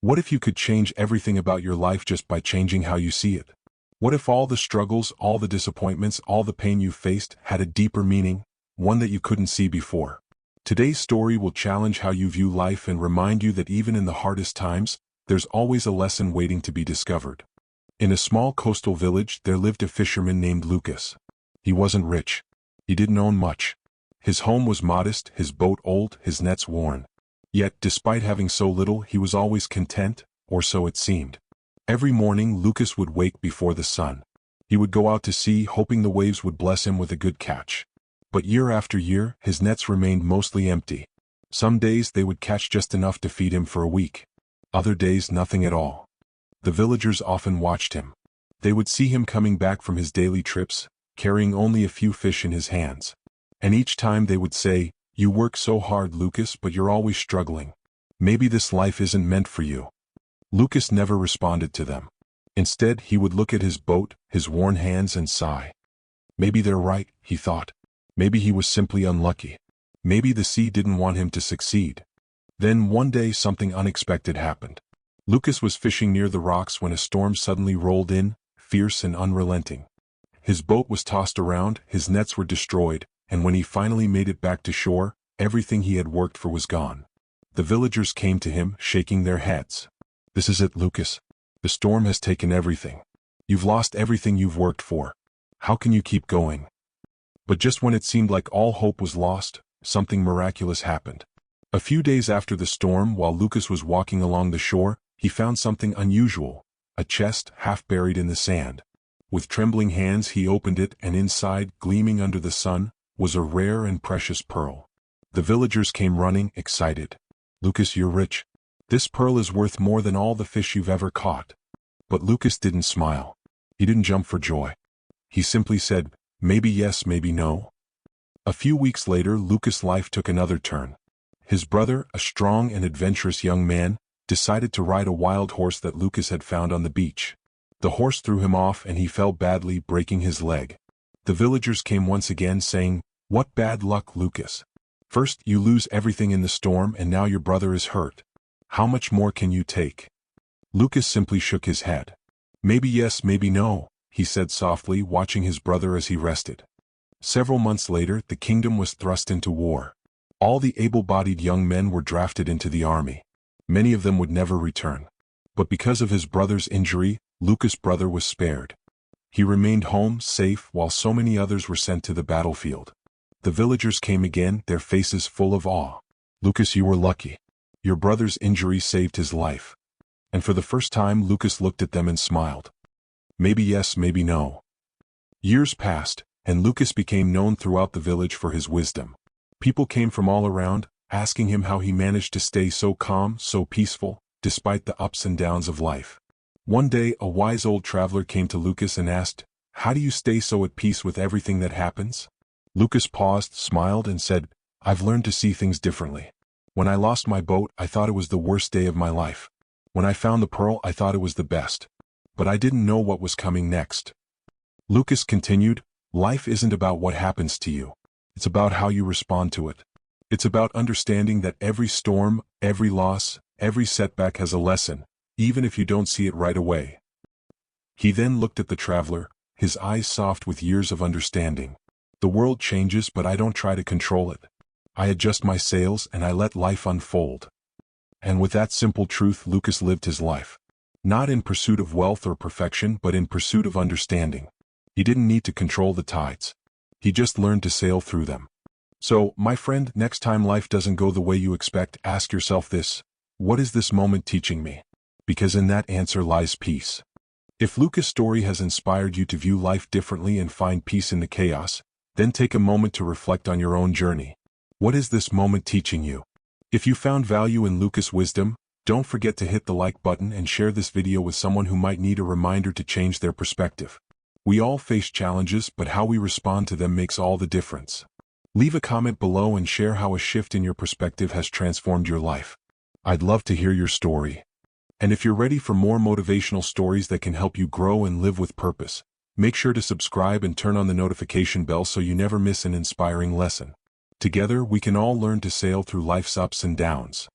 What if you could change everything about your life just by changing how you see it? What if all the struggles, all the disappointments, all the pain you faced had a deeper meaning, one that you couldn't see before? Today's story will challenge how you view life and remind you that even in the hardest times, there's always a lesson waiting to be discovered. In a small coastal village, there lived a fisherman named Lucas. He wasn't rich. He didn't own much. His home was modest, his boat old, his nets worn. Yet, despite having so little, he was always content, or so it seemed. Every morning, Lucas would wake before the sun. He would go out to sea, hoping the waves would bless him with a good catch. But year after year, his nets remained mostly empty. Some days they would catch just enough to feed him for a week. Other days, nothing at all. The villagers often watched him. They would see him coming back from his daily trips, carrying only a few fish in his hands. And each time they would say, "You work so hard, Lucas, but you're always struggling. Maybe this life isn't meant for you." Lucas never responded to them. Instead, he would look at his boat, his worn hands, and sigh. Maybe they're right, he thought. Maybe he was simply unlucky. Maybe the sea didn't want him to succeed. Then one day something unexpected happened. Lucas was fishing near the rocks when a storm suddenly rolled in, fierce and unrelenting. His boat was tossed around, his nets were destroyed, and when he finally made it back to shore, everything he had worked for was gone. The villagers came to him, shaking their heads. "This is it, Lucas. The storm has taken everything. You've lost everything you've worked for. How can you keep going?" But just when it seemed like all hope was lost, something miraculous happened. A few days after the storm, while Lucas was walking along the shore, he found something unusual, a chest half buried in the sand. With trembling hands he opened it, and inside, gleaming under the sun, was a rare and precious pearl. The villagers came running, excited. "Lucas, you're rich. This pearl is worth more than all the fish you've ever caught." But Lucas didn't smile. He didn't jump for joy. He simply said, "Maybe yes, maybe no." A few weeks later, Lucas' life took another turn. His brother, a strong and adventurous young man, decided to ride a wild horse that Lucas had found on the beach. The horse threw him off and he fell badly, breaking his leg. The villagers came once again saying, "What bad luck, Lucas. First you lose everything in the storm and now your brother is hurt. How much more can you take?" Lucas simply shook his head. "Maybe yes, maybe no," he said softly, watching his brother as he rested. Several months later, the kingdom was thrust into war. All the able-bodied young men were drafted into the army. Many of them would never return. But because of his brother's injury, Lucas' brother was spared. He remained home, safe, while so many others were sent to the battlefield. The villagers came again, their faces full of awe. "Lucas, you were lucky. Your brother's injury saved his life." And for the first time, Lucas looked at them and smiled. Maybe yes, maybe no. Years passed, and Lucas became known throughout the village for his wisdom. People came from all around, asking him how he managed to stay so calm, so peaceful, despite the ups and downs of life. One day, a wise old traveler came to Lucas and asked, "How do you stay so at peace with everything that happens?" Lucas paused, smiled, and said, "I've learned to see things differently. When I lost my boat, I thought it was the worst day of my life. When I found the pearl, I thought it was the best. But I didn't know what was coming next." Lucas continued, "Life isn't about what happens to you. It's about how you respond to it. It's about understanding that every storm, every loss, every setback has a lesson, even if you don't see it right away." He then looked at the traveler, his eyes soft with years of understanding. "The world changes, but I don't try to control it. I adjust my sails and I let life unfold." And with that simple truth, Lucas lived his life. Not in pursuit of wealth or perfection, but in pursuit of understanding. He didn't need to control the tides. He just learned to sail through them. So, my friend, next time life doesn't go the way you expect, ask yourself this: what is this moment teaching me? Because in that answer lies peace. If Lucas' story has inspired you to view life differently and find peace in the chaos, then take a moment to reflect on your own journey. What is this moment teaching you? If you found value in Lucas' wisdom, don't forget to hit the like button and share this video with someone who might need a reminder to change their perspective. We all face challenges, but how we respond to them makes all the difference. Leave a comment below and share how a shift in your perspective has transformed your life. I'd love to hear your story. And if you're ready for more motivational stories that can help you grow and live with purpose, make sure to subscribe and turn on the notification bell so you never miss an inspiring lesson. Together, we can all learn to sail through life's ups and downs.